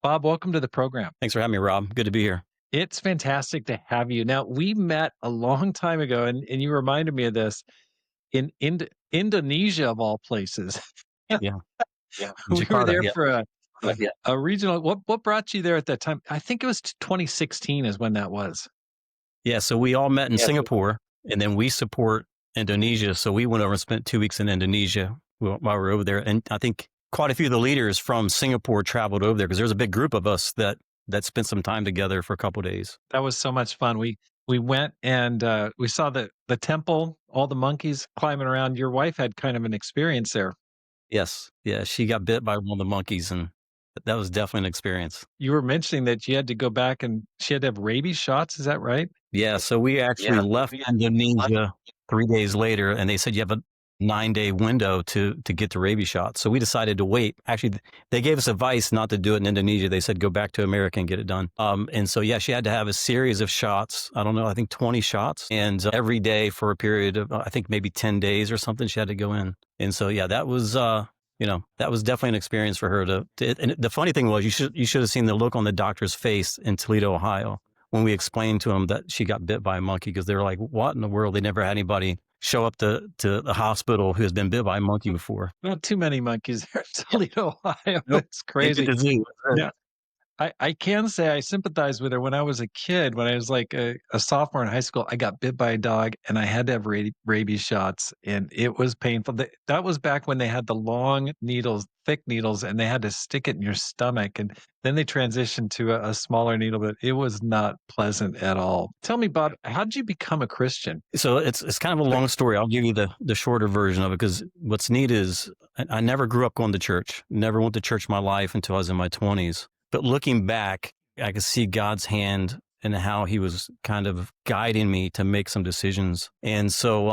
Bob, welcome to the program. Thanks for having me, Rob. Good to be here. It's fantastic to have you. Now, we met a long time ago, and you reminded me of this in Indonesia, of all places. Yeah, in We were Jakarta. there Yeah, for yeah, a regional. What brought you there at that time? I think it was 2016 is when that was. yeah. So we all met in Singapore, and then we support Indonesia. So we went over and spent 2 weeks in Indonesia while we were over there. And I think quite a few of the leaders from Singapore traveled over there because there's a big group of us that spent some time together for a couple of days. That was so much fun. We went and we saw the temple, all the monkeys climbing around. Your wife had kind of an experience there. Yes, yeah. She got bit by one of the monkeys, and that was definitely an experience. You were mentioning that you had to go back and she had to have rabies shots. Is that right? Yeah, so we actually left Indonesia 3 days later, and they said you have a 9-day window to get the rabies shot. So we decided to wait. Actually, they gave us advice not to do it in Indonesia. They said go back to America and get it done. And so yeah, she had to have a series of shots. I don't know, I think 20 shots, and every day for a period of I think maybe 10 days or something. She had to go in, and so yeah, that was. That was definitely an experience for her and the funny thing was, you should have seen the look on the doctor's face in Toledo, Ohio, when we explained to them that she got bit by a monkey, because they were like, what in the world? They never had anybody show up to the hospital who has been bit by a monkey before. Not too many monkeys there in Toledo, Ohio. Nope. It's Maybe crazy. the zoo. Yeah. I can say I sympathize with her. When I was a kid, when I was like a sophomore in high school, I got bit by a dog and I had to have rabies shots, and it was painful. That was back when they had the long needles, thick needles, and they had to stick it in your stomach. And then they transitioned to a smaller needle, but it was not pleasant at all. Tell me, Bob, how did you become a Christian? So it's kind of a long story. I'll give you the shorter version of it, because what's neat is I never grew up going to church. Never went to church in my life until I was in my 20s. But looking back, I could see God's hand and how he was kind of guiding me to make some decisions. And so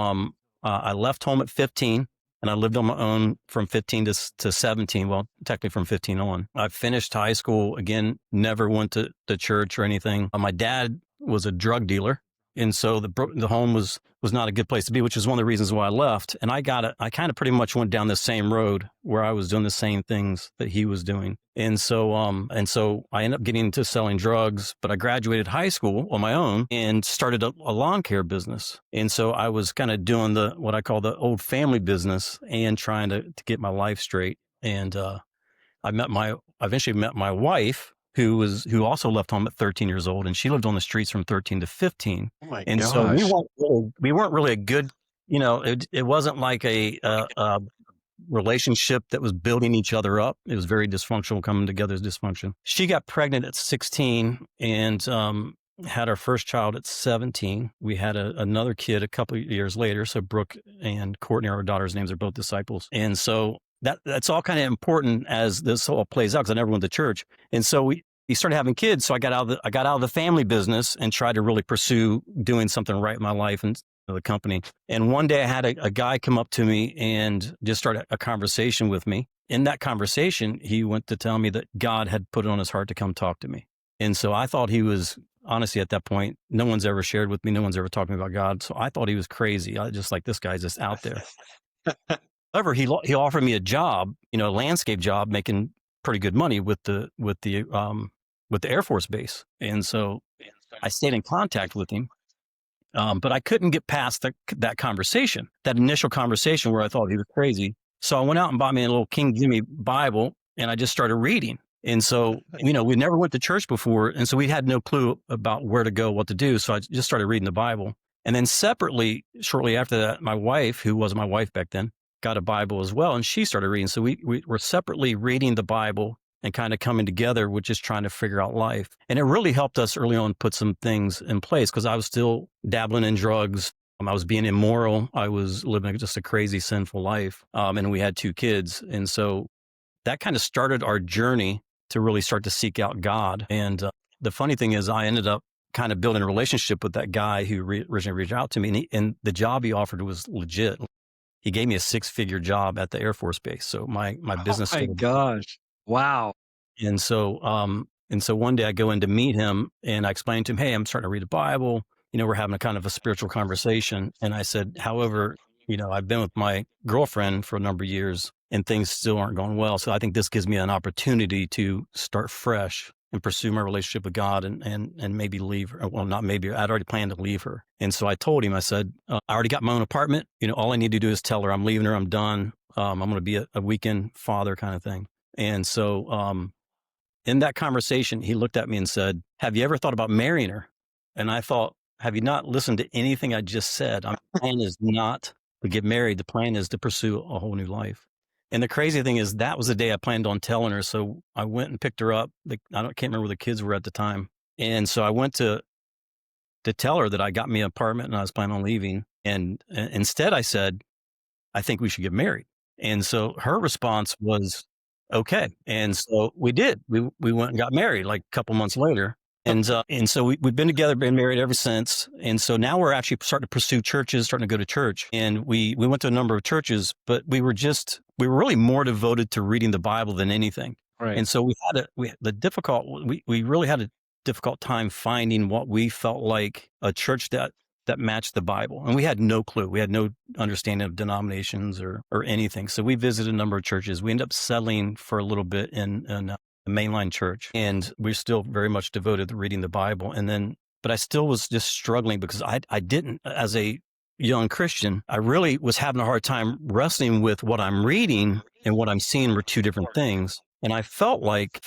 I left home at 15, and I lived on my own from 15 to 17. Well, technically from 15 on. I finished high school, again, never went to church or anything. My dad was a drug dealer. And so the home was not a good place to be, which is one of the reasons why I left. And I kind of pretty much went down the same road where I was doing the same things that he was doing. And so I ended up getting into selling drugs, but I graduated high school on my own and started a lawn care business. And so I was kind of doing what I call the old family business and trying to get my life straight. And, I eventually met my wife, who also left home at 13 years old, and she lived on the streets from 13 to 15. Oh my And so gosh. we weren't really a good, it wasn't like a relationship that was building each other up. It was very dysfunctional, coming together as dysfunction. She got pregnant at 16 and had our first child at 17. We had another kid a couple of years later. So Brooke and Courtney, our daughter's names, are both disciples. And so that's all kind of important as this all plays out, because I never went to church. And so we started having kids. So I got out of the family business and tried to really pursue doing something right in my life and the company. And one day I had a guy come up to me and just start a conversation with me. In that conversation, he went to tell me that God had put it on his heart to come talk to me. And so I thought he was, honestly, at that point, no one's ever shared with me. No one's ever talked to me about God. So I thought he was crazy. I just like, this guy's just out there. However, he offered me a job, a landscape job, making pretty good money with the Air Force base. And so I stayed in contact with him. But I couldn't get past that conversation, that initial conversation where I thought he was crazy. So I went out and bought me a little King Jimmy Bible, and I just started reading. And so, we never went to church before. And so we had no clue about where to go, what to do. So I just started reading the Bible. And then separately, shortly after that, my wife, who was my wife back then, got a Bible as well, and she started reading. So we were separately reading the Bible and kind of coming together with just trying to figure out life. And it really helped us early on put some things in place, because I was still dabbling in drugs. I was being immoral. I was living just a crazy, sinful life. And we had 2 kids. And so that kind of started our journey to really start to seek out God. And the funny thing is, I ended up kind of building a relationship with that guy who originally reached out to me. And the job he offered was legit. He gave me a 6-figure job at the Air Force base. So my business. Oh my gosh. Wow. And so one day I go in to meet him, and I explained to him, hey, I'm starting to read the Bible. We're having a kind of a spiritual conversation. And I said, however, I've been with my girlfriend for a number of years and things still aren't going well. So I think this gives me an opportunity to start fresh and pursue my relationship with God and maybe leave her. Well, not maybe, I'd already planned to leave her. And so I told him, I said, I already got my own apartment. All I need to do is tell her I'm leaving her. I'm done. I'm going to be a weekend father kind of thing. And so, in that conversation, he looked at me and said, have you ever thought about marrying her? And I thought, have you not listened to anything I just said? My plan is not to get married. The plan is to pursue a whole new life. And the crazy thing is that was the day I planned on telling her. So I went and picked her up. Can't remember where the kids were at the time. And so I went to tell her that I got me an apartment and I was planning on leaving. And instead I said, I think we should get married. And so her response was, okay. And so we did. We went and got married like a couple months later. And so we've been together, been married ever since. And so now we're actually starting to pursue churches, starting to go to church. And we went to a number of churches, but we were really more devoted to reading the Bible than anything. Right. And so we really had a difficult time finding what we felt like a church that matched the Bible. And we had no clue. We had no understanding of denominations or anything. So we visited a number of churches. We ended up settling for a little bit in a mainline church. And we're still very much devoted to reading the Bible. But I still was just struggling because I didn't, as a young Christian, I really was having a hard time wrestling with what I'm reading and what I'm seeing were two different things. And I felt like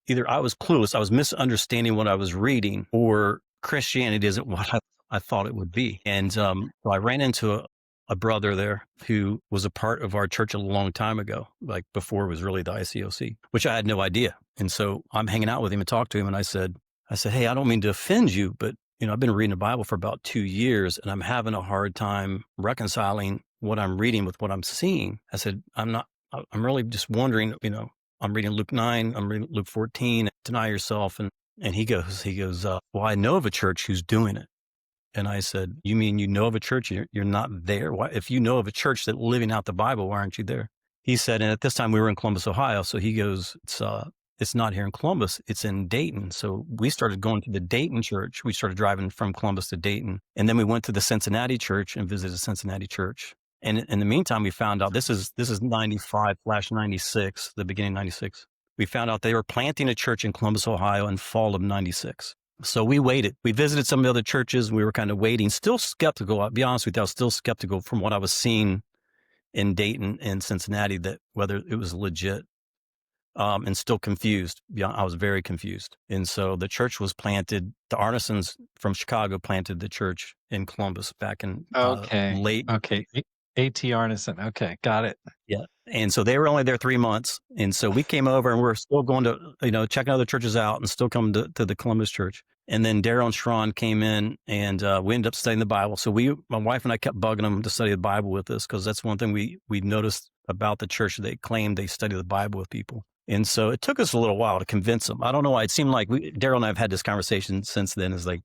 either I was clueless, I was misunderstanding what I was reading, or Christianity isn't what I thought it would be. And so I ran into a brother there who was a part of our church a long time ago, like before it was really the ICOC, which I had no idea. And so I'm hanging out with him and talked to him. And I said, hey, I don't mean to offend you, but I've been reading the Bible for about 2 years and I'm having a hard time reconciling what I'm reading with what I'm seeing. I said, I'm really just wondering, I'm reading Luke 9, I'm reading Luke 14, deny yourself. And he goes, well, I know of a church who's doing it. And I said, you mean you know of a church? You're not there? Why, if you know of a church that's living out the Bible, why aren't you there? He said, and at this time we were in Columbus, Ohio. So he goes, it's not here in Columbus, it's in Dayton. So we started going to the Dayton church. We started driving from Columbus to Dayton. And then we went to the Cincinnati church and visited Cincinnati church. And in the meantime, we found out this is 95/96, the beginning of 96. We found out they were planting a church in Columbus, Ohio in fall of 96. So we waited. We visited some of the other churches. We were kind of waiting, still skeptical. I'll be honest with you, I was still skeptical from what I was seeing in Dayton and Cincinnati that whether it was legit, and still confused. Yeah, I was very confused. And so the church was planted. The Arnesons from Chicago planted the church in Columbus back in late. Okay. A.T. Arneson. Okay. Got it. Yeah. And so they were only there 3 months. And so we came over and we're still going to, checking other churches out and still coming to the Columbus church. And then Daryl and Sharon came in and we ended up studying the Bible. So my wife and I kept bugging them to study the Bible with us because that's one thing we noticed about the church. They claimed they study the Bible with people. And so it took us a little while to convince them. I don't know why. It seemed like Daryl and I have had this conversation since then. It's like,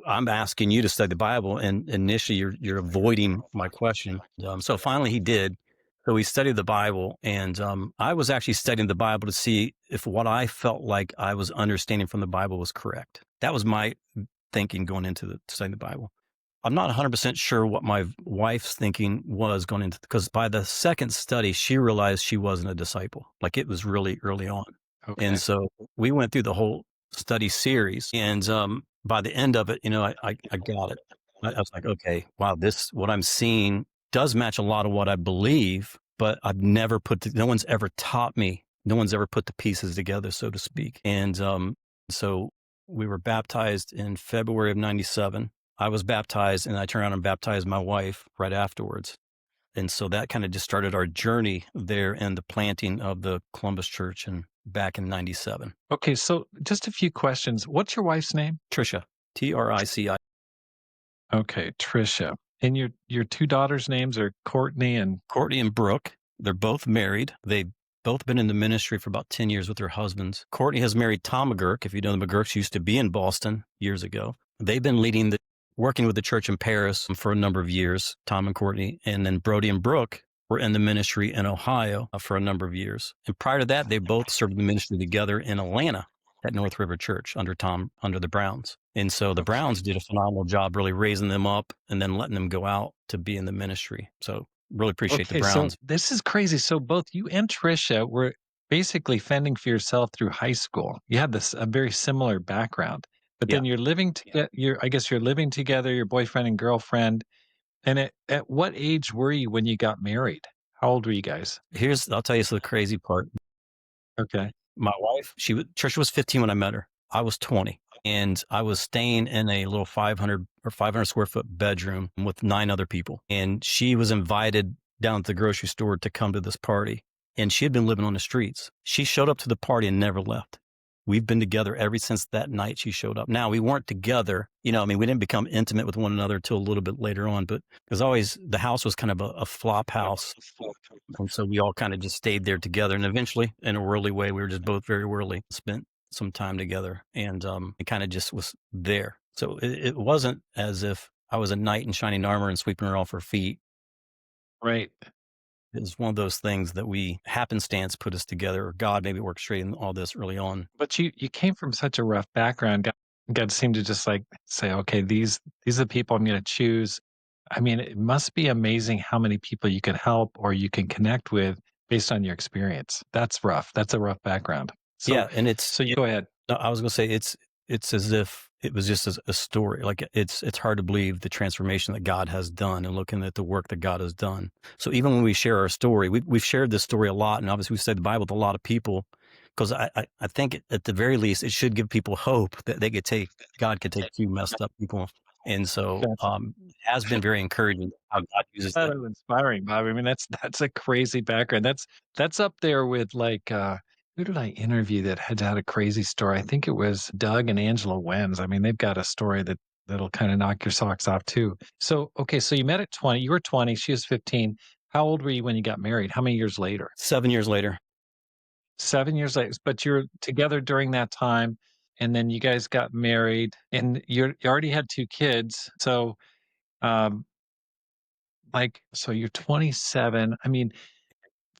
I'm asking you to study the Bible, and initially you're avoiding my question. So finally he did. So we studied the Bible, and I was actually studying the Bible to see if what I felt like I was understanding from the Bible was correct. That was my thinking going into studying the Bible. I'm not 100% sure what my wife's thinking was going into, because by the second study, she realized she wasn't a disciple. Like it was really early on. Okay. And so we went through the whole study series, and by the end of it, I got it. I was like, okay, wow, what I'm seeing does match a lot of what I believe, but I've never no one's ever taught me. No one's ever put the pieces together, so to speak. And so we were baptized in February of 97. I was baptized and I turned around and baptized my wife right afterwards. And so that kind of just started our journey there in the planting of the Columbus church and back in 97. Okay. So just a few questions. What's your wife's name? Tricia, Trici. Okay. Tricia. And your two daughters' names are Courtney and Brooke. They're both married. They've both been in the ministry for about 10 years with their husbands. Courtney has married Tom McGurk. If you know the McGurks, used to be in Boston years ago. They've been working with the church in Paris for a number of years, Tom and Courtney. And then Brody and Brooke were in the ministry in Ohio for a number of years. And prior to that, they both served the ministry together in Atlanta. at North River Church under the Browns. And so the Okay. Browns did a phenomenal job really raising them up and then letting them go out to be in the ministry. So really appreciate the Okay, so Browns. this is crazy. So both you and Trisha were basically fending for yourself through high school. You had this a very similar background, but Yeah. then you're living together. I guess you're living together, your boyfriend and girlfriend. And at what age were you when you got married? How old were you guys? I'll tell you the crazy part. Okay. My wife, Trisha was 15 when I met her. I was 20, and I was staying in a little 500 square foot bedroom with 9 other people. And she was invited down to the grocery store to come to this party. And she had been living on the streets. She showed up to the party and never left. We've been together ever since that night she showed up. Now, we weren't together, I mean, we didn't become intimate with one another till a little bit later on, but because always the house was kind of a flop house. And so we all kind of just stayed there together. And eventually, in a worldly way, we were just both very worldly, spent some time together, and it kind of just was there. So it wasn't as if I was a knight in shining armor and sweeping her off her feet. Right. It was one of those things that we happenstance put us together, or God maybe orchestrating all this early on. But you came from such a rough background. God seemed to just like say, okay, these are the people I'm going to choose. I mean, it must be amazing how many people you can help or you can connect with based on your experience. That's rough. That's a rough background. So, Yeah, and it's so you go ahead. no, I was going to say it's as if it was just a story. Like it's hard to believe the transformation that God has done, and looking at the work that God has done. So even when we share our story, we've shared this story a lot, and obviously we've studied the Bible with a lot of people, because I think at the very least it should give people hope that God could take a few messed up people, and so Gotcha. it has been very encouraging how God uses Kind that. of inspiring, Bob. I mean, that's a crazy background. That's up there with like who did I interview that had a crazy story? I think it was Doug and Angela Wenz. I mean, they've got a story that'll kind of knock your socks off too. So, okay, so you met at 20. You were 20, she was 15. How old were you when you got married? How many years later? 7 years later. 7 years later. But you're together during that time, and then you guys got married, and you already had 2 kids. So, um, like, so you're 27. I mean,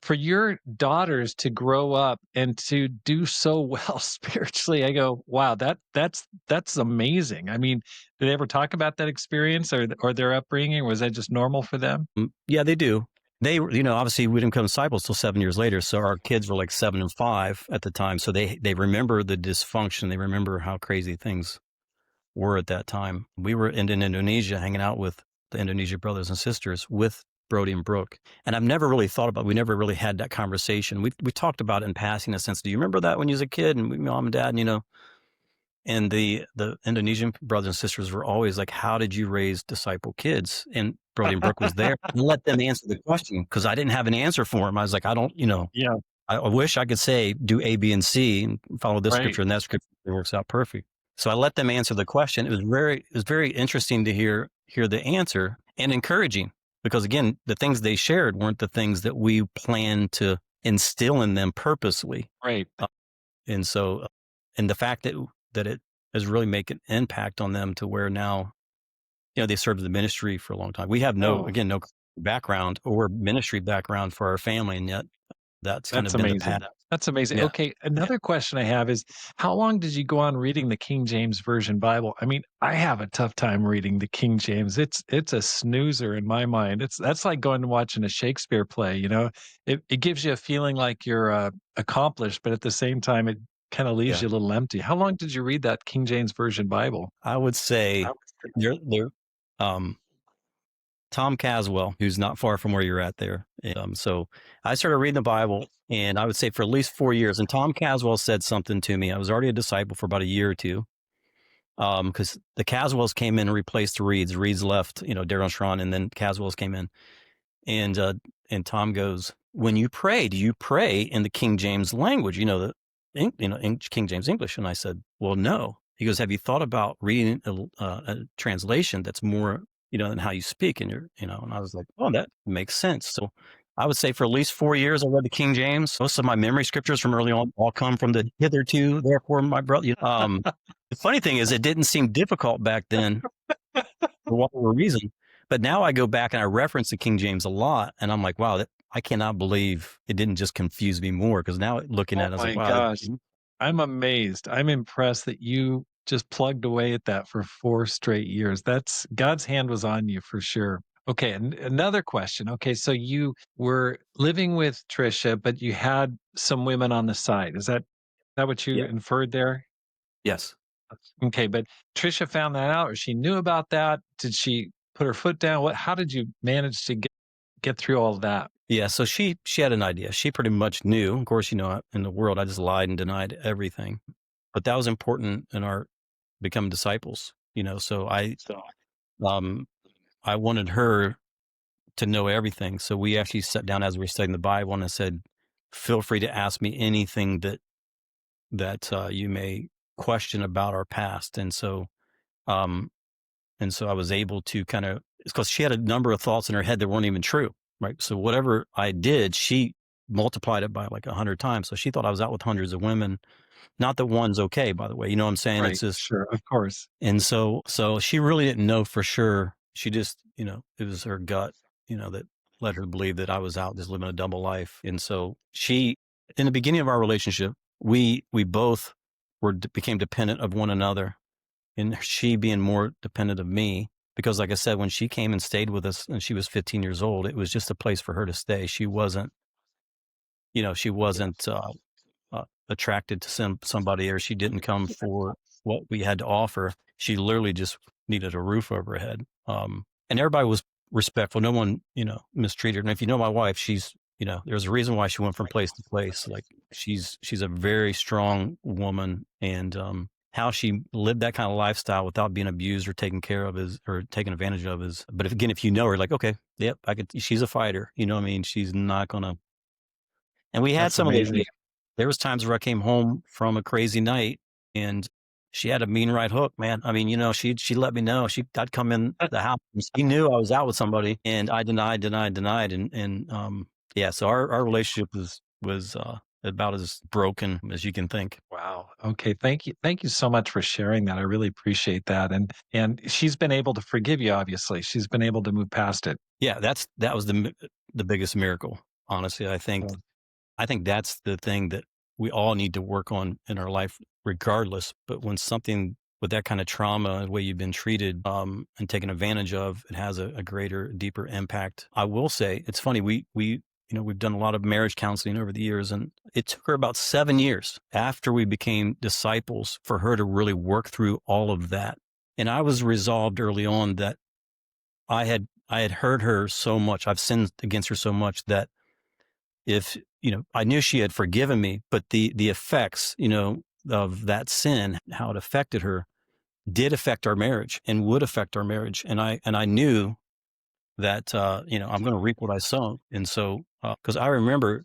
for your daughters to grow up and to do so well spiritually, I go, wow, that's amazing. I mean, did they ever talk about that experience or their upbringing? Was that just normal for them? Yeah, they do. They, obviously we didn't become disciples till 7 years later. So our kids were like 7 and 5 at the time. So they remember the dysfunction. They remember how crazy things were at that time. We were in Indonesia hanging out with the Indonesia brothers and sisters with Brody and Brooke. And I've never really thought about, we never really had that conversation. We talked about it in passing, in a sense. Do you remember that when you was a kid and mom and dad, and the Indonesian brothers and sisters were always like, how did you raise disciple kids? And Brody and Brooke was there and let them answer the question, because I didn't have an answer for them. I was like, I don't, Yeah, I wish I could say do A, B, and C and follow this right, scripture and that scripture. It works out perfect. So I let them answer the question. It was very interesting to hear the answer, and encouraging, because again, the things they shared weren't the things that we planned to instill in them purposely. right. And so, and the fact that it has really made an impact on them to where now, they served the ministry for a long time. We have no Oh, background or ministry background for our family, and yet that's kind that's of been the amazing. path. That's amazing. Yeah. Okay, another question I have is how long did you go on reading the King James Version Bible? I mean, I have a tough time reading the King James. It's a snoozer in my mind. That's like going and watching a Shakespeare play, you know? It gives you a feeling like you're accomplished, but at the same time it kind of leaves Yeah. you a little empty. How long did you read that King James Version Bible? I would say they're um, Tom Caswell, who's not far from where you're at there. So I started reading the Bible, and I would say for at least 4 years. And Tom Caswell said something to me. I was already a disciple for about a year or two, because the Caswells came in and replaced the Reeds. Reeds left, Darren Sharon, and then Caswells came in. And Tom goes, when you pray, do you pray in the King James language? In King James English. And I said, well, no. He goes, have you thought about reading a translation that's more, than how you speak? And and I was like, oh, that makes sense. So I would say for at least 4 years, I read the King James. Most of my memory scriptures from early on all come from the hitherto, therefore, my brother. The funny thing is, it didn't seem difficult back then for whatever reason. But now I go back and I reference the King James a lot, and I'm like, wow, I cannot believe it didn't just confuse me more. Because now looking Oh at it, I was my like, wow, gosh. I'm amazed. I'm impressed that you just plugged away at that for 4 straight years. That's God's hand was on you for sure. Okay, another question. Okay, so you were living with Trisha, but you had some women on the side. Is that what you Yeah. inferred there? Yes. Okay, but Trisha found that out or she knew about that? Did she put her foot down? How did you manage to get through all of that? Yeah, so she had an idea. She pretty much knew. Of course, in the world, I just lied and denied everything. But that was important in our becoming disciples. So um I wanted her to know everything. So we actually sat down as we were studying the Bible, and I said, "Feel free to ask me anything that you may question about our past." Um, and so I was able to kind of, because she had a number of thoughts in her head that weren't even true, right? So whatever I did, she multiplied it by like 100 times. So she thought I was out with hundreds of women. Not that one's okay, by the way. You know what I'm saying? It's Right, just, sure, of course. and so she really didn't know for sure. She just, it was her gut, that led her to believe that I was out just living a double life. And so in the beginning of our relationship, we both became dependent of one another, and she being more dependent of me. Because like I said, when she came and stayed with us and she was 15 years old, it was just a place for her to stay. She wasn't attracted to somebody, or she didn't come for what we had to offer. She literally just needed a roof over her head. And everybody was respectful. No one, mistreated her. And if you know my wife, there's a reason why she went from place to place. Like she's a very strong woman, and how she lived that kind of lifestyle without being abused or taken care of or taken advantage of is. But if you know her, like, okay, yep, she's a fighter. You know what I mean? She's not gonna. And we had That's some of those. amazing. There was times where I came home from a crazy night, and she had a mean right hook, man. I mean, she let me know. I'd come in the house, and she knew I was out with somebody, and I denied, and yeah. So our relationship was about as broken as you can think. Wow. Okay. Thank you so much for sharing that. I really appreciate that. And she's been able to forgive you, obviously. She's been able to move past it. Yeah, that was the biggest miracle. Honestly, Yeah. I think that's the thing that we all need to work on in our life, regardless. But when something with that kind of trauma, the way you've been treated and taken advantage of, it has a greater, deeper impact. I will say, it's funny. We've done a lot of marriage counseling over the years, and it took her about 7 years after we became disciples for her to really work through all of that. And I was resolved early on that I had hurt her so much. I've sinned against her so much that if, I knew she had forgiven me, but the effects, of that sin, how it affected her, did affect our marriage and would affect our marriage. And I knew that, I'm going to reap what I sow. And so, because I remember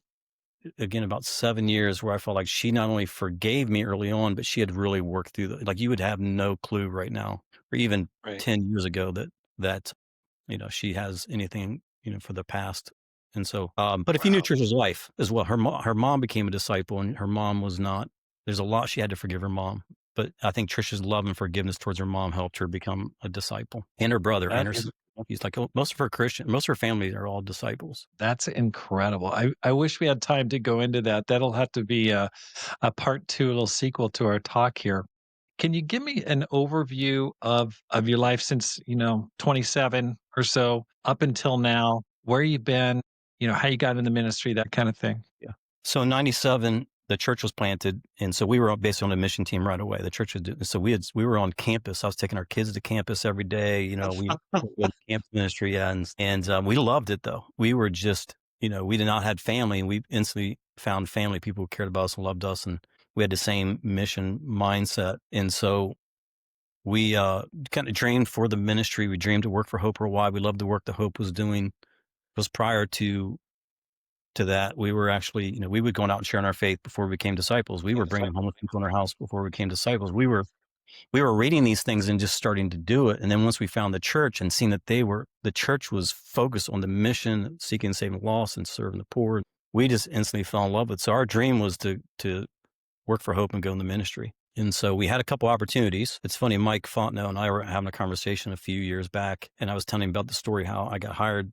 again about 7 years where I felt like she not only forgave me early on, but she had really worked through like you would have no clue right now, or even Right. 10 years ago that she has anything, for the past. And so, but if you knew Wow. Trisha's life as well, her mom became a disciple, and her mom was not. There's a lot she had to forgive her mom, but I think Trisha's love and forgiveness towards her mom helped her become a disciple, and her brother and That her is sister. He's like, most of her Christian, most of her family are all disciples. that's incredible. I wish we had time to go into that. That'll have to be a part two, a little sequel to our talk here. Can you give me an overview of your life since, 27 or so up until now, where you've been, how you got in the ministry, that kind of thing? Yeah. So in '97, the church was planted, and so we were based on a mission team right away. The church was so we were on campus. I was taking our kids to campus every day. We went to campus ministry, yeah, and we loved it though. We were just, we did not had family, and we instantly found family, people who cared about us and loved us, and we had the same mission mindset. And so we kind of dreamed for the ministry. We dreamed to work for Hope for a while. We loved the work that Hope was doing. It was prior to that, we were actually, we would go out and sharing our faith before we became disciples. We were bringing homeless people in our house before we became disciples. We were reading these things and just starting to do it. And then once we found the church and seen that the church was focused on the mission, seeking and saving the lost and serving the poor, we just instantly fell in love with it. So our dream was to work for Hope and go in the ministry. And so we had a couple opportunities. It's funny, Mike Fontenot and I were having a conversation a few years back, and I was telling him about the story how I got hired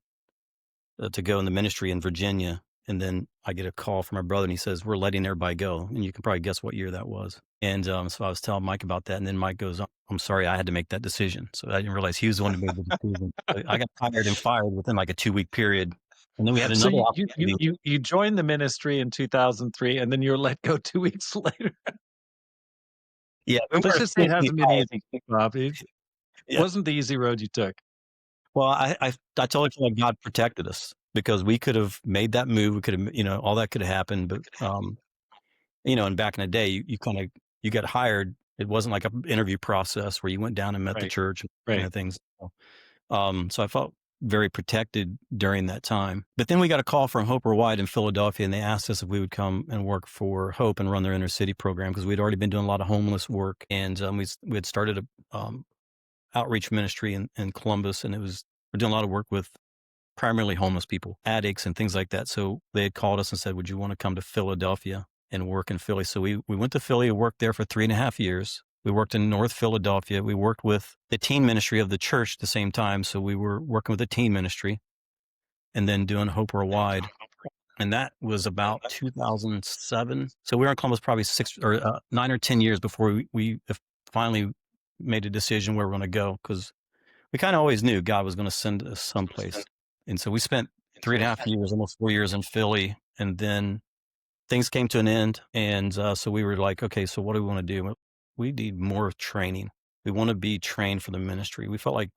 to go in the ministry in Virginia. And then I get a call from my brother and he says, we're letting everybody go. And you can probably guess what year that was. And so I was telling Mike about that. And then Mike goes, I'm sorry, I had to make that decision. So I didn't realize he was the one who made the decision. So I got hired and fired within like a 2-week period. And then we had So another opportunity. you joined the ministry in 2003, and then you were let go 2 weeks later. Yeah, we Let's were just say it supposed to be hasn't been hired. easy, Bob. It Yeah. wasn't the easy road you took. Well, I totally feel like God protected us because we could have made that move. We could have, all that could have happened. But, and back in the day, you kind of, you got hired. It wasn't like an interview process where you went down and met the Right, church and kind right. of things. So I felt very protected during that time. But then we got a call from Hope Worldwide in Philadelphia, and they asked us if we would come and work for Hope and run their inner city program because we'd already been doing a lot of homeless work, and we had started a outreach ministry in Columbus, and we're doing a lot of work with primarily homeless people, addicts, and things like that. So they had called us and said, "Would you want to come to Philadelphia and work in Philly?" So we went to Philly, worked there for 3.5 years. We worked in North Philadelphia. We worked with the teen ministry of the church at the same time. So we were working with the teen ministry and then doing Hope Worldwide. And that was about 2007. So we were in Columbus probably 9 or 10 years before we finally made a decision where we're going to go, because we kind of always knew God was going to send us someplace. And so we spent 3.5 years, almost 4 years in Philly. And then things came to an end. And so we were like, okay, so what do we want to do? We need more training. We want to be trained for the ministry. We felt like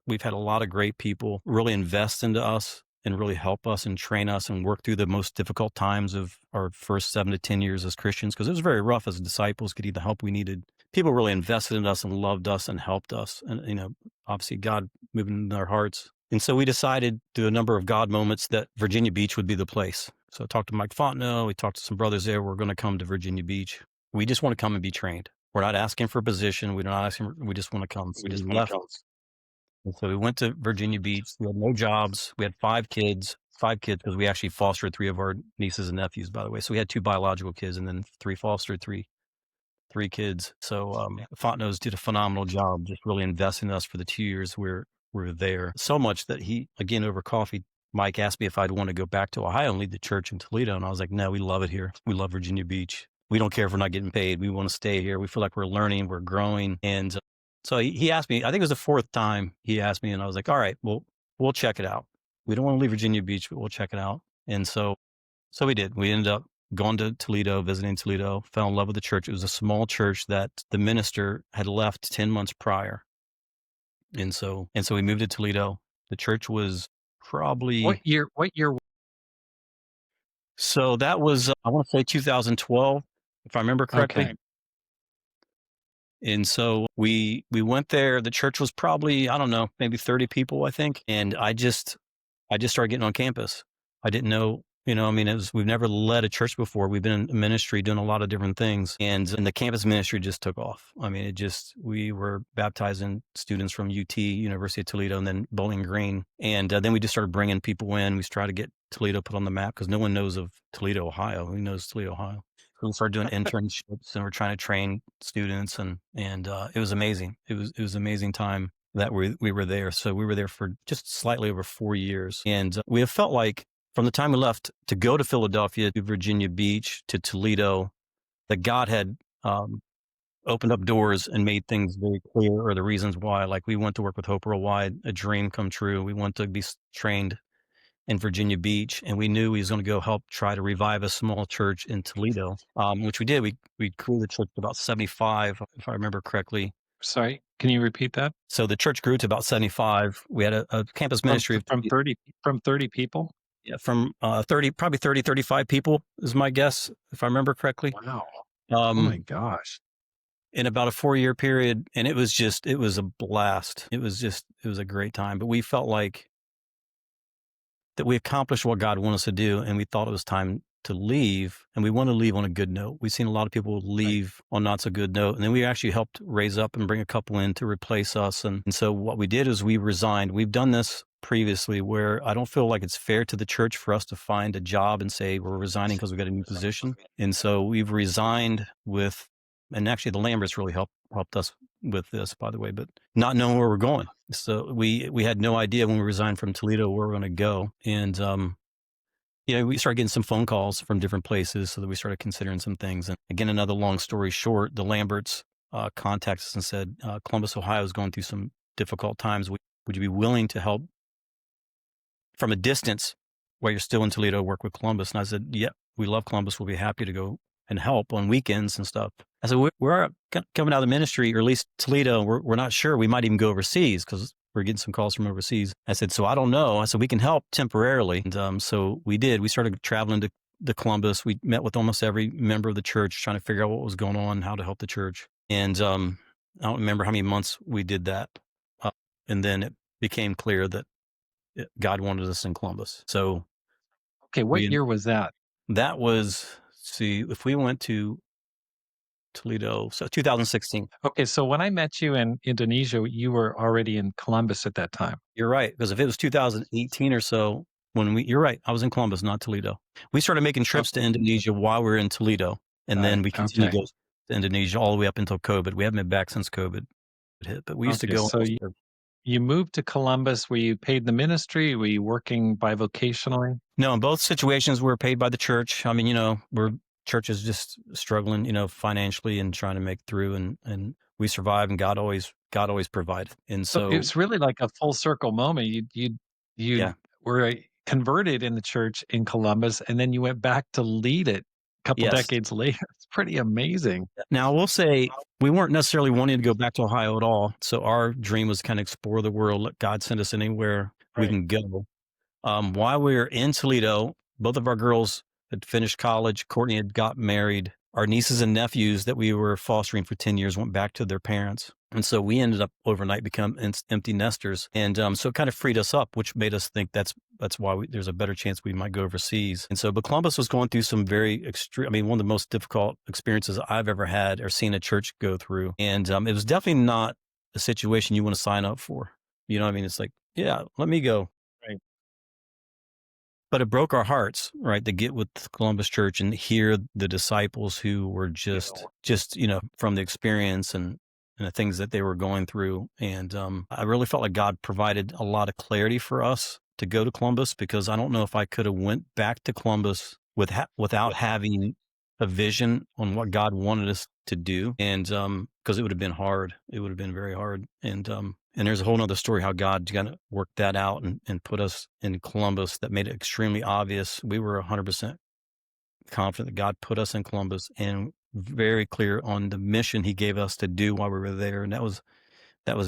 we've had a lot of great people really invest into us and really help us and train us and work through the most difficult times of our first 7 to 10 years as Christians, because it was very rough as disciples, getting the help we needed. People really invested in us and loved us and helped us. And, obviously God moving in their hearts. And so we decided through a number of God moments that Virginia Beach would be the place. So I talked to Mike Fontenot. We talked to some brothers there. We're going to come to Virginia Beach. We just want to come and be trained. We're not asking for a position. We're not asking. We just want to come. So we left. And so we went to Virginia Beach. We had no jobs. We had 5 kids because we actually fostered 3 of our nieces and nephews, by the way. So we had 2 biological kids and then 3 fostered, three kids. So Fontenot's did a phenomenal job, just really investing in us for the 2 years we were there. So much that he, again, over coffee, Mike asked me if I'd want to go back to Ohio and lead the church in Toledo. And I was like, no, we love it here. We love Virginia Beach. We don't care if we're not getting paid. We want to stay here. We feel like we're learning, we're growing. And so he asked me, I think it was the 4th time he asked me, and I was like, all right, well, we'll check it out. We don't want to leave Virginia Beach, but we'll check it out. And so we did. We ended up going to Toledo, visiting Toledo, fell in love with the church. It was a small church that the minister had left 10 months prior. And so we moved to Toledo. The church was probably, What year so that was, I want to say 2012, if I remember correctly. Okay. And so we went there. The church was probably, I don't know, maybe 30 people, I think. And I just started getting on campus. I didn't know, we've never led a church before. We've been in ministry doing a lot of different things. And the campus ministry just took off. I mean, we were baptizing students from UT, University of Toledo, and then Bowling Green. And then we just started bringing people in. We tried to get Toledo put on the map because no one knows of Toledo, Ohio. Who knows Toledo, Ohio? So we started doing internships and we're trying to train students, and it was amazing. It was an amazing time that we were there. So we were there for just slightly over 4 years, and we have felt like from the time we left to go to Philadelphia, to Virginia Beach, to Toledo, that God had opened up doors and made things very clear, or the reasons why. Like we went to work with Hope Worldwide, a dream come true. We went to be trained in Virginia Beach, and we knew he was going to go help try to revive a small church in Toledo, which we did. We grew the church to about 75, if I remember correctly. Sorry, can you repeat that? So the church grew to about 75. We had a campus ministry From 30 people? Yeah, from 30, probably 30, 35 people is my guess, if I remember correctly. Wow. Oh my Um, gosh. in about a 4-year period. And it was a blast. It was a great time. But we felt like that we accomplished what God wanted us to do, and we thought it was time to leave, and we want to leave on a good note. We've seen a lot of people leave on not so good note, and then we actually helped raise up and bring a couple in to replace us. And so what we did is we resigned. We've done this previously where I don't feel like it's fair to the church for us to find a job and say we're resigning because we got a new position. And so we've resigned with, and actually the Lamberts really helped us with this, by the way, but not knowing where we're going. So we had no idea when we resigned from Toledo where we're going to go. And we started getting some phone calls from different places, so that we started considering some things. And again, another long story short, the Lamberts contacted us and said, Columbus, Ohio is going through some difficult times. Would you be willing to help from a distance while you're still in Toledo, work with Columbus? And I said, yeah, we love Columbus. We'll be happy to go and help on weekends and stuff. I said, we're coming out of the ministry, or at least Toledo. We're not sure. We might even go overseas because we're getting some calls from overseas. I said, so I don't know. I said, we can help temporarily. And so we did. We started traveling to Columbus. We met with almost every member of the church, trying to figure out what was going on, how to help the church. And I don't remember how many months we did that. And then it became clear that God wanted us in Columbus. So Okay, what we year was that? that was, see, if we went to Toledo, so 2016. Okay, so when I met you in Indonesia, you were already in Columbus at that time. You're right, because if it was 2018 or so, you're right, I was in Columbus, not Toledo. We started making trips to Okay, Indonesia while we were in Toledo, and got then it. we continued Okay. to go to Indonesia all the way up until COVID. We haven't been back since COVID hit, but we used to Okay, go so almost you moved to Columbus. Were you paid the ministry? Were you working bivocationally? No, in both situations, we're paid by the church. I mean, we're church is just struggling, financially and trying to make through, and we survive, and God always provided. And So so, it's really like a full circle moment. You yeah, were converted in the church in Columbus, and then you went back to lead it a couple yes. decades later. It's pretty amazing. Now, I will say we weren't necessarily wanting to go back to Ohio at all. So our dream was kind of explore the world. Let God send us anywhere we Right. can go. While we were in Toledo, both of our girls had finished college. Courtney had got married. Our nieces and nephews that we were fostering for 10 years went back to their parents. And so we ended up overnight become empty nesters. And so it kind of freed us up, which made us think that's why there's a better chance we might go overseas. And so, but Columbus was going through some very extreme, I mean, one of the most difficult experiences I've ever had or seen a church go through. And it was definitely not a situation you want to sign up for. You know what I mean? It's like, yeah, let me go. Right. But it broke our hearts, right, to get with Columbus Church and hear the disciples who were just from the experience and the things that they were going through. And I really felt like God provided a lot of clarity for us to go to Columbus, because I don't know if I could have went back to Columbus without having a vision on what God wanted us to do. And because it would have been hard. It would have been very hard. And there's a whole nother story how God kind of worked that out and put us in Columbus that made it extremely obvious. We were 100% confident that God put us in Columbus and very clear on the mission he gave us to do while we were there. And that was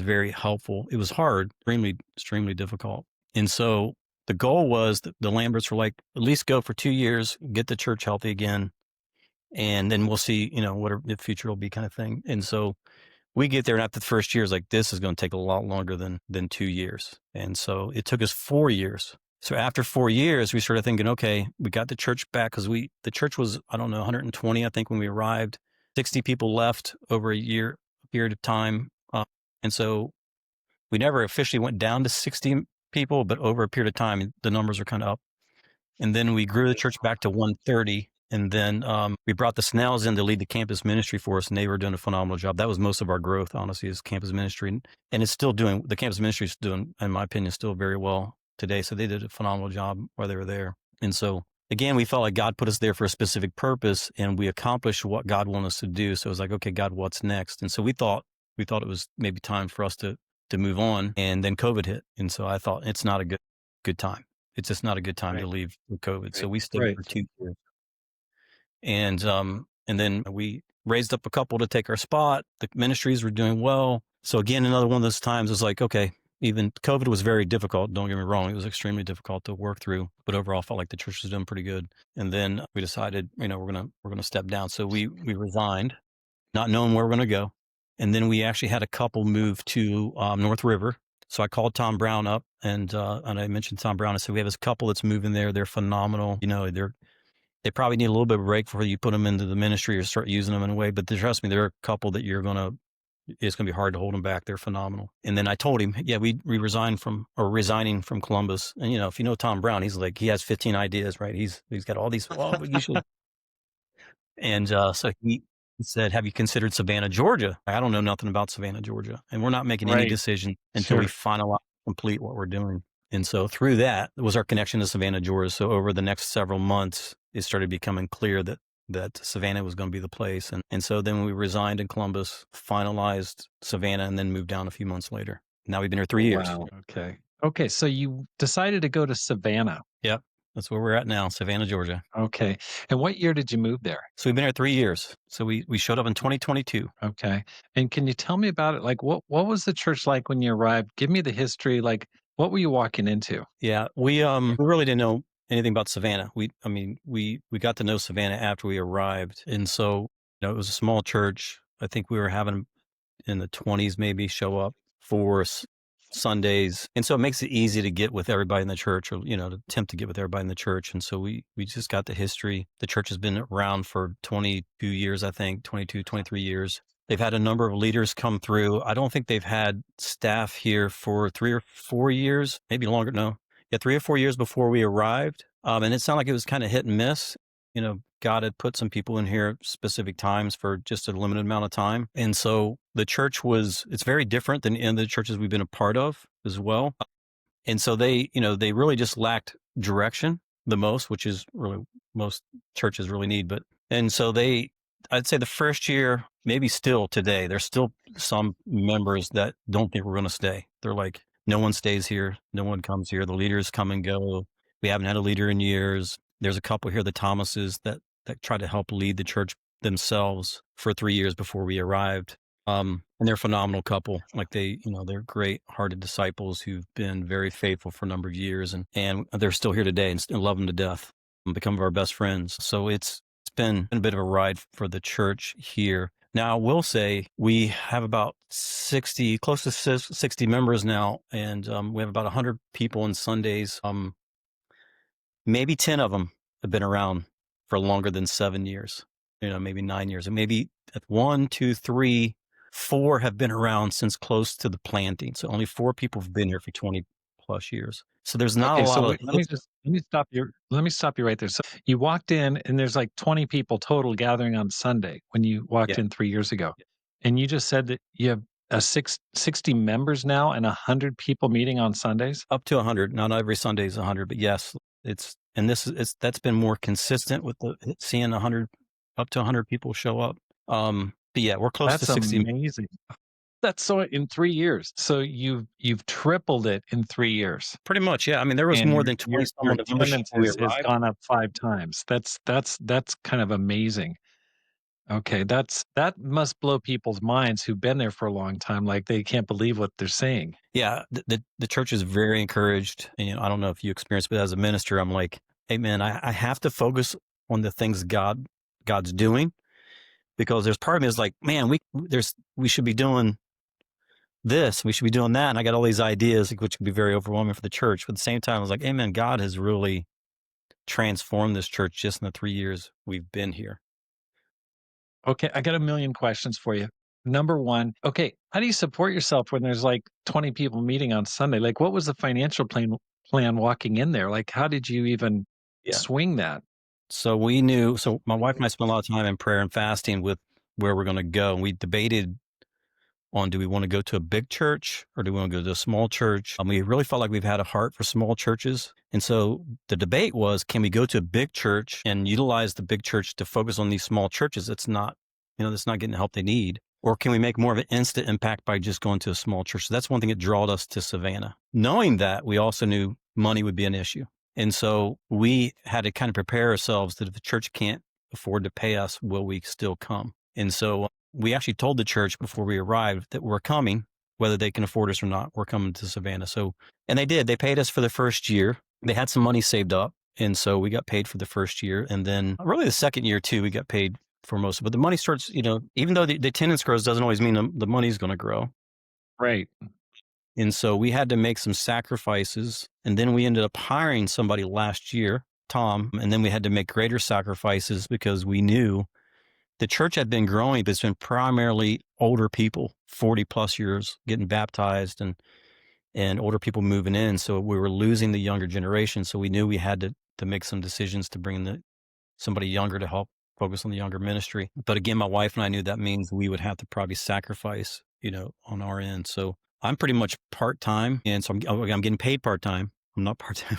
very helpful. It was hard, extremely difficult. And so the goal was that the Lamberts were like, at least go for 2 years, get the church healthy again, and then we'll see, what the future will be, kind of thing. And so we get there, and after the first year, it's like, this is going to take a lot longer than 2 years. And so it took us 4 years. So after 4 years, we started thinking, okay, we got the church back, because the church was, I don't know, 120, I think, when we arrived. 60 people left over a period of time. And so we never officially went down to 60 people, but over a period of time, the numbers are kind of up. And then we grew the church back to 130. And then we brought the Snells in to lead the campus ministry for us, and they were doing a phenomenal job. That was most of our growth, honestly, is campus ministry. And it's still doing, the campus ministry is doing, in my opinion, still very well today. So they did a phenomenal job while they were there. And so, again, we felt like God put us there for a specific purpose, and we accomplished what God wanted us to do. So it was like, okay, God, what's next? And so we thought it was maybe time for us to move on. And then COVID hit. And so I thought, it's not a good time. It's just not a good time to Right. leave with COVID. So Right. we stayed Right. for 2 years. And then we raised up a couple to take our spot. The ministries were doing well. So again, another one of those times was like, okay, even COVID was very difficult. Don't get me wrong. It was extremely difficult to work through, but overall felt like the church was doing pretty good. And then we decided, we're going to step down. So we resigned, not knowing where we're going to go. And then we actually had a couple move to North River. So I called Tom Brown up, and I mentioned Tom Brown. I said, we have this couple that's moving there. They're phenomenal. They probably need a little bit of a break before you put them into the ministry or start using them in a way. But trust me, they're a couple that it's going to be hard to hold them back. They're phenomenal. And then I told him, yeah, we resigning from Columbus. And, if you know Tom Brown, he's like, he has 15 ideas, right? He's got all these, well, but you should. And so he said, have you considered Savannah, Georgia? I don't know nothing about Savannah, Georgia. And we're not making any Right. decision until we Sure. finalize, complete what we're doing. And so through that was our connection to Savannah, Georgia. So over the next several months, it started becoming clear that Savannah was going to be the place. And so then we resigned in Columbus, finalized Savannah, and then moved down a few months later. Now we've been here 3 years. Wow. Okay. Okay. So you decided to go to Savannah. Yep. That's where we're at now, Savannah, Georgia. Okay. And what year did you move there? So we've been here 3 years. So we showed up in 2022. Okay. And can you tell me about it? Like what was the church like when you arrived? Give me the history. Like what were you walking into? Yeah, we really didn't know anything about Savannah. We got to know Savannah after we arrived, and so it was a small church. I think we were having in the 20s maybe show up for Sundays, and so it makes it easy to get with everybody in the church, or to attempt to get with everybody in the church. And so we just got the history. The church has been around for 22 years, I think, 22, 23 years. They've had a number of leaders come through. I don't think they've had staff here for 3 or 4 years, maybe longer. No, yeah, 3 or 4 years before we arrived. And it sounded like it was kind of hit and miss. God had put some people in here at specific times for just a limited amount of time. And so the church it's very different than in the churches we've been a part of as well. And so they really just lacked direction the most, which is really most churches really need. And so I'd say the first year, maybe still today, there's still some members that don't think we're going to stay. They're like, no one stays here. No one comes here. The leaders come and go. We haven't had a leader in years. There's a couple here, the Thomases, that try to help lead the church themselves for 3 years before we arrived. And they're a phenomenal couple. Like they're great hearted disciples who've been very faithful for a number of years, and they're still here today and love them to death and become our best friends. So it's been a bit of a ride for the church here. Now, I will say we have about 60, close to 60 members now, and we have about 100 people on Sundays. Maybe 10 of them have been around for longer than 7 years, maybe 9 years, and maybe 1, 2, 3, 4 have been around since close to the planting. So only 4 people have been here for 20 plus years. So there's not Okay, a lot so of. let me stop you right there. So you walked in and there's like 20 people total gathering on Sunday when you walked Yeah, in 3 years ago. And you just said that you have 60 members now and 100 people meeting on Sundays? up to 100. Not every Sunday is 100, but yes, that's been more consistent with seeing 100, up to 100 people show up. But yeah, we're close to That's 60. amazing. That's so in 3 years. So you've tripled it in 3 years. Pretty much, yeah. I mean, there was And more your than 20 your some of the membership attendance when we has arrived. gone up 5 times. That's kind of amazing. Okay, that must blow people's minds who've been there for a long time, like, they can't believe what they're seeing. Yeah, the church is very encouraged. And I don't know if you experienced, but as a minister, I'm like, hey man, I have to focus on the things God's doing, because there's part of me is like, man, we should be doing this, we should be doing that, and I got all these ideas, which can be very overwhelming for the church. But at the same time, I was like, hey man, God has really transformed this church just in the 3 years we've been here. Okay, I got a million questions for you. Number 1, okay, how do you support yourself when there's, like, 20 people meeting on Sunday? Like, what was the financial plan walking in there? Like, how did you even Yeah. swing that? So my wife and I spent a lot of time in prayer and fasting with where we're going to go. And we debated on, do we want to go to a big church or do we want to go to a small church? We really felt like we've had a heart for small churches. And so the debate was, can we go to a big church and utilize the big church to focus on these small churches that's not getting the help they need? Or can we make more of an instant impact by just going to a small church? So that's one thing that drawed us to Savannah. Knowing that, we also knew money would be an issue. And so we had to kind of prepare ourselves that if the church can't afford to pay us, will we still come? And so we actually told the church before we arrived that we're coming, whether they can afford us or not, we're coming to Savannah. And they did. They paid us for the first year. They had some money saved up. And so we got paid for the first year. And then really the second year too, we got paid for most of it. But the money starts, even though the attendance grows, doesn't always mean the money's going to grow. Right. And so we had to make some sacrifices. And then we ended up hiring somebody last year, Tom. And then we had to make greater sacrifices because we knew the church had been growing, but it's been primarily older people, 40 plus years, getting baptized and older people moving in. So we were losing the younger generation. So we knew we had to make some decisions to bring somebody younger to help focus on the younger ministry. But again, my wife and I knew that means we would have to probably sacrifice, on our end. So I'm pretty much part-time. And so I'm getting paid part-time. I'm not part time.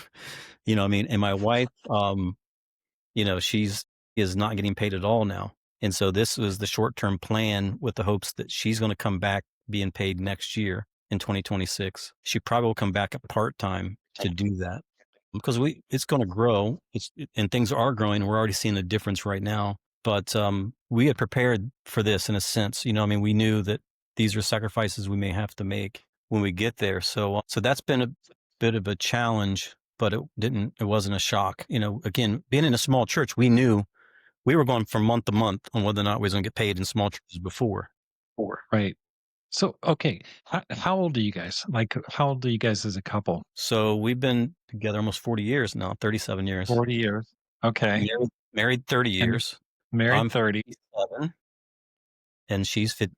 You know, what I mean, and my wife, you know, she's is not getting paid at all now. And so this was the short-term plan with the hopes that she's going to come back being paid next year in 2026. She probably will come back at part-time to do that because it's going to grow. And things are growing. We're already seeing a difference right now. But we had prepared for this in a sense. You know, I mean, we knew that these are sacrifices we may have to make when we get there. So that's been a bit of a challenge, but it wasn't a shock. You know, again, being in a small church, we knew we were going from month to month on whether or not we was going to get paid in small churches before. Right. So, okay, how old are you guys? Like, how old are you guys as a couple? So we've been together almost 40 years now, 37 years. 40 years. Okay. Married 30 And years. married I'm 30. 57 and she's 50.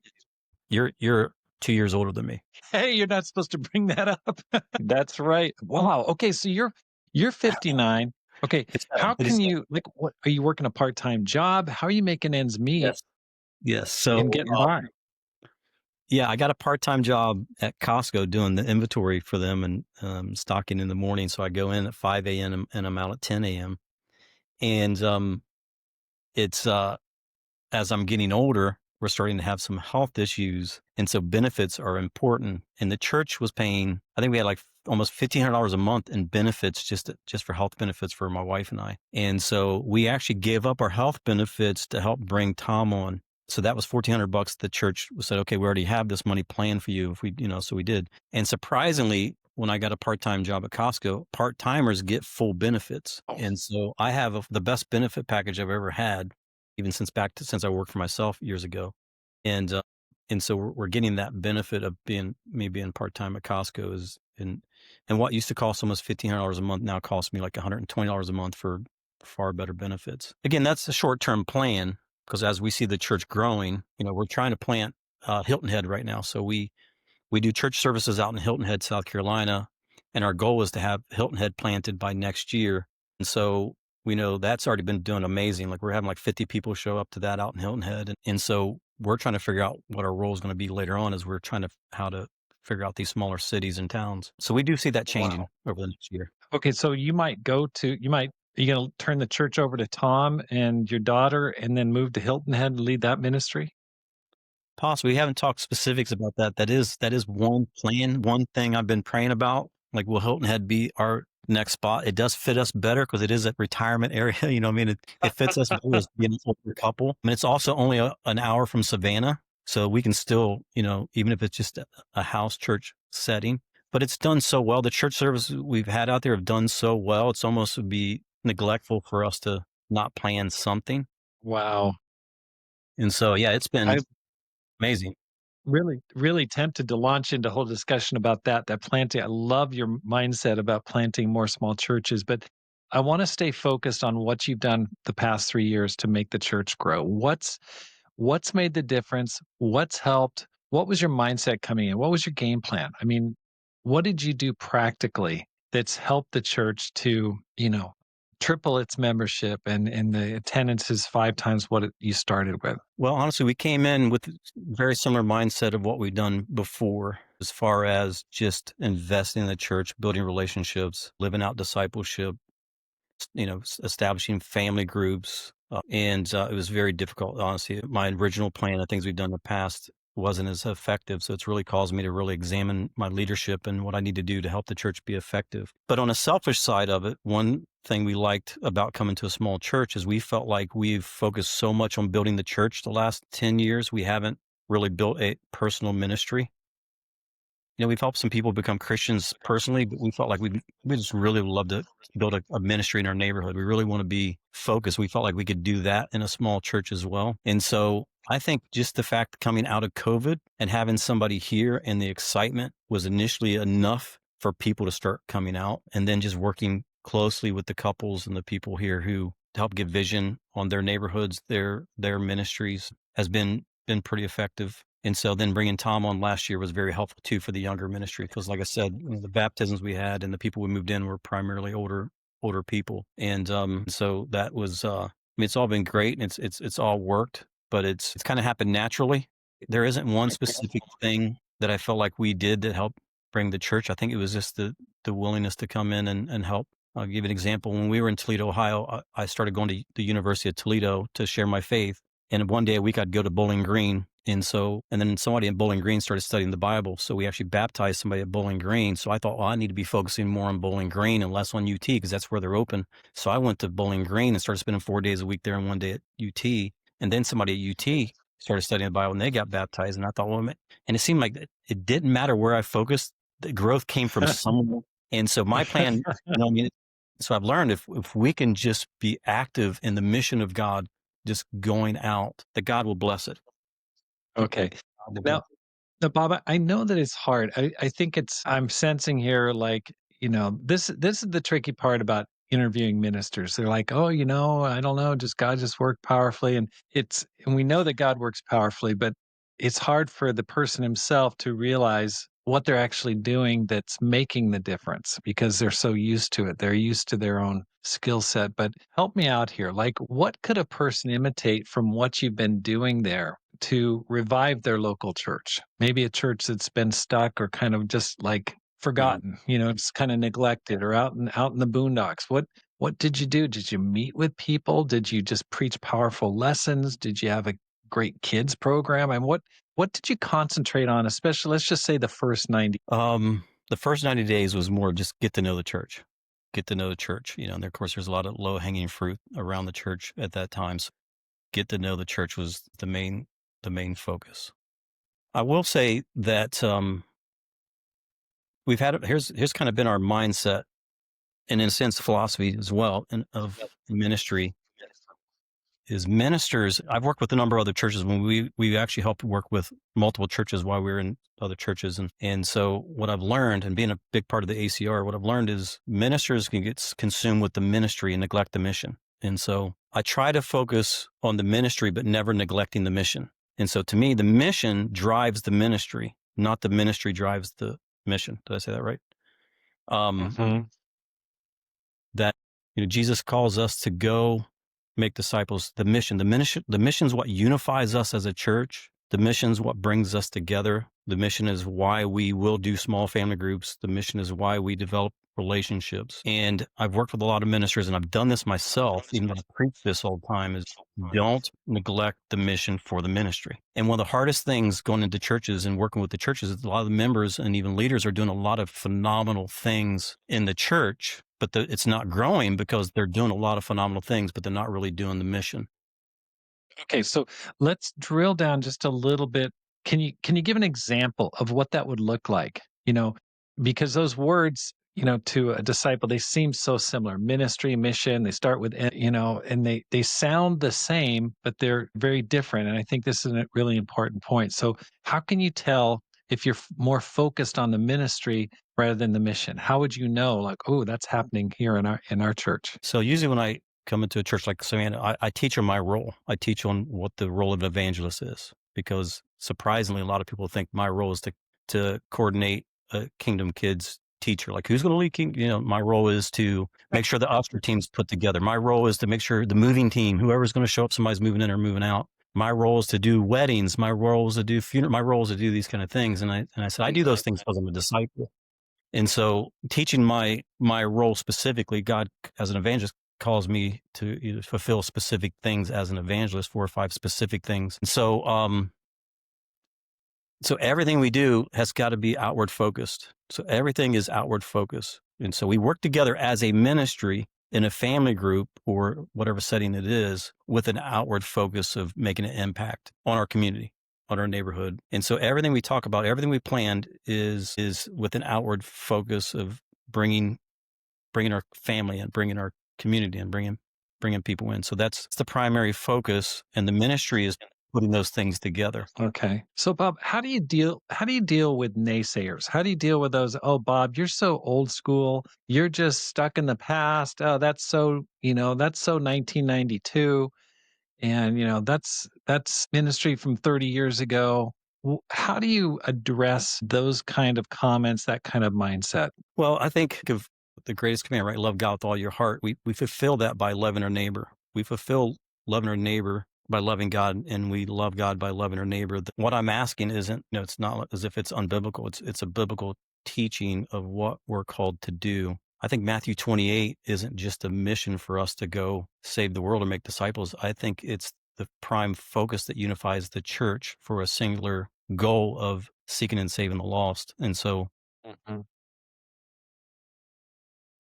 You're 2 years older than me. Hey, you're not supposed to bring that up. That's right. Wow. Okay, so you're 59. Okay, It's how can 57. you like what are you working a part-time job? How are you making ends meet Yes. Yes. and getting by? Yeah, I got a part-time job at Costco doing the inventory for them and stocking in the morning. So I go in at 5 a.m. and I'm out at 10 a.m. And it's as I'm getting older, we're starting to have some health issues. And so benefits are important. And the church was paying, I think we had like almost $1,500 a month in benefits just for health benefits for my wife and I. And so we actually gave up our health benefits to help bring Tom on. So that was $1,400. The church said, okay, we already have this money planned for you. If we, you know, so we did. And surprisingly, when I got a part-time job at Costco, part-timers get full benefits. Oh, And so I have the best benefit package I've ever had, even since I worked for myself years ago. And so we're getting that benefit of being part-time at Costco and what used to cost almost $1,500 a month now costs me like $120 a month for far better benefits. Again, that's a short-term plan because as we see the church growing, you know, we're trying to plant Hilton Head right now. So we do church services out in Hilton Head, South Carolina, and our goal is to have Hilton Head planted by next year. And so we know that's already been doing amazing. Like we're having like 50 people show up to that out in Hilton Head. And so we're trying to figure out what our role is going to be later on as we're trying to how to figure out these smaller cities and towns. So we do see that changing wow. over the next year. Okay, so you gonna turn the church over to Tom and your daughter and then move to Hilton Head and lead that ministry? Possibly. We haven't talked specifics about that. That is one plan, one thing I've been praying about. Like, will Hilton Head be our next spot? It does fit us better because it is a retirement area. You know what I mean? It fits us better as being an older couple. I mean, it's also only an hour from Savannah. So we can still, you know, even if it's just a house church setting, but it's done so well. The church services we've had out there have done so well. It's almost would be neglectful for us to not plan something. Wow. And so, yeah, it's been I amazing. really tempted to launch into a whole discussion about that planting. I love your mindset about planting more small churches, but I want to stay focused on what you've done the past 3 years to make the church grow. What's made the difference? What's helped? What was your mindset coming in? What was your game plan? I mean, what did you do practically that's helped the church to, triple its membership and the attendance is 5 times what you started with? Well, honestly, we came in with very similar mindset of what we've done before, as far as just investing in the church, building relationships, living out discipleship, you know, establishing family groups. And it was very difficult, honestly. My original plan, the things we've done in the past, wasn't as effective. So it's really caused me to really examine my leadership and what I need to do to help the church be effective. But on a selfish side of it, one thing we liked about coming to a small church is we felt like we've focused so much on building the church the last 10 years. We haven't really built a personal ministry. You know, we've helped some people become Christians personally, but we felt like we just really would love to build a ministry in our neighborhood. We really want to be focused. We felt like we could do that in a small church as well. And so I think just the fact coming out of COVID and having somebody here and the excitement was initially enough for people to start coming out, and then just working closely with the couples and the people here who help give vision on their neighborhoods, their ministries has been pretty effective. And so then bringing Tom on last year was very helpful too for the younger ministry. Because like I said, you know, the baptisms we had and the people we moved in were primarily older people. And so that was, I mean, it's all been great and it's all worked, but it's kind of happened naturally. There isn't one specific thing that I felt like we did that helped bring the church. I think it was just the willingness to come in and help. I'll give you an example. When we were in Toledo, Ohio, I started going to the University of Toledo to share my faith. And one day a week, I'd go to Bowling Green. And then somebody in Bowling Green started studying the Bible. So we actually baptized somebody at Bowling Green. So I thought, well, I need to be focusing more on Bowling Green and less on UT because that's where they're open. So I went to Bowling Green and started spending 4 days a week there and 1 day at UT. And then somebody at UT started studying the Bible and they got baptized. And I thought, well, and it seemed like it didn't matter where I focused. The growth came from somewhere. And so my plan, I mean, so I've learned if we can just be active in the mission of God, just going out, that God will bless it. Okay. God will bless Now, now, Bob, I know that it's hard. I think I'm sensing here, like, this is the tricky part about interviewing ministers. They're like, oh, I don't know, just God just worked powerfully. And we know that God works powerfully, but it's hard for the person himself to realize what they're actually doing that's making the difference because they're so used to it. They're used to their own skill set. But help me out here. Like, what could a person imitate from what you've been doing there to revive their local church? Maybe a church that's been stuck or kind of just like it. forgotten, it's kind of neglected or out in the boondocks. What did you do? Did you meet with people? Did you just preach powerful lessons? Did you have a great kids program? And what did you concentrate on, especially let's just say the first 90? The first 90 days was more just get to know the church, and of course there's a lot of low hanging fruit around the church at that time. So get to know the church was the main focus. I will say that, here's kind of been our mindset and in a sense philosophy as well of ministry is ministers. I've worked with a number of other churches when we actually helped work with multiple churches while we were in other churches. And so what I've learned, and being a big part of the ACR, what I've learned is ministers can get consumed with the ministry and neglect the mission. And so I try to focus on the ministry, but never neglecting the mission. And so to me, the mission drives the ministry, not the ministry drives the mission. Did I say that right? Mhm. That, Jesus calls us to go make disciples. The mission is what unifies us as a church. The mission is what brings us together. The mission is why we will do small family groups. The mission is why we develop relationships. And I've worked with a lot of ministers, and I've done this myself, even though I preach this all the time, is don't neglect the mission for the ministry. And one of the hardest things going into churches and working with the churches is a lot of the members and even leaders are doing a lot of phenomenal things in the church, but it's not growing because they're doing a lot of phenomenal things, but they're not really doing the mission. Okay, so let's drill down just a little bit. Can you give an example of what that would look like? Because those words, to a disciple, they seem so similar. Ministry, mission, they start with and they sound the same, but they're very different. And I think this is a really important point. So how can you tell if you're more focused on the ministry rather than the mission? How would you know, like, oh, that's happening here in our church? So usually when I come into a church like Savannah, I teach on my role. I teach on what the role of an evangelist is, because surprisingly, a lot of people think my role is to coordinate a Kingdom Kids teacher. Like, who's going to lead Kingdom? My role is to make sure the usher team's put together. My role is to make sure the moving team, whoever's going to show up, somebody's moving in or moving out. My role is to do weddings. My role is to do funeral. My role is to do these kind of things. And I said, I do those things because I'm a disciple. And so teaching my role specifically, God as an evangelist calls me to fulfill specific things as an evangelist, 4 or 5 specific things. And so everything we do has got to be outward focused. So everything is outward focused. And so we work together as a ministry in a family group or whatever setting it is with an outward focus of making an impact on our community, on our neighborhood. And so everything we talk about, everything we planned is with an outward focus of bringing our family and bringing our community and bringing people in. So that's the primary focus, and the ministry is putting those things together. Okay. So Bob, how do you deal with naysayers? How do you deal with those, oh Bob, you're so old school. You're just stuck in the past. Oh, that's so 1992 and that's ministry from 30 years ago. How do you address those kind of comments, that kind of mindset? Well, I think of the greatest command, right? Love God with all your heart. We fulfill that by loving our neighbor. We fulfill loving our neighbor by loving God, and we love God by loving our neighbor. What I'm asking isn't, it's not as if it's unbiblical. It's a biblical teaching of what we're called to do. I think Matthew 28 isn't just a mission for us to go save the world or make disciples. I think it's the prime focus that unifies the church for a singular goal of seeking and saving the lost. And so Mhm.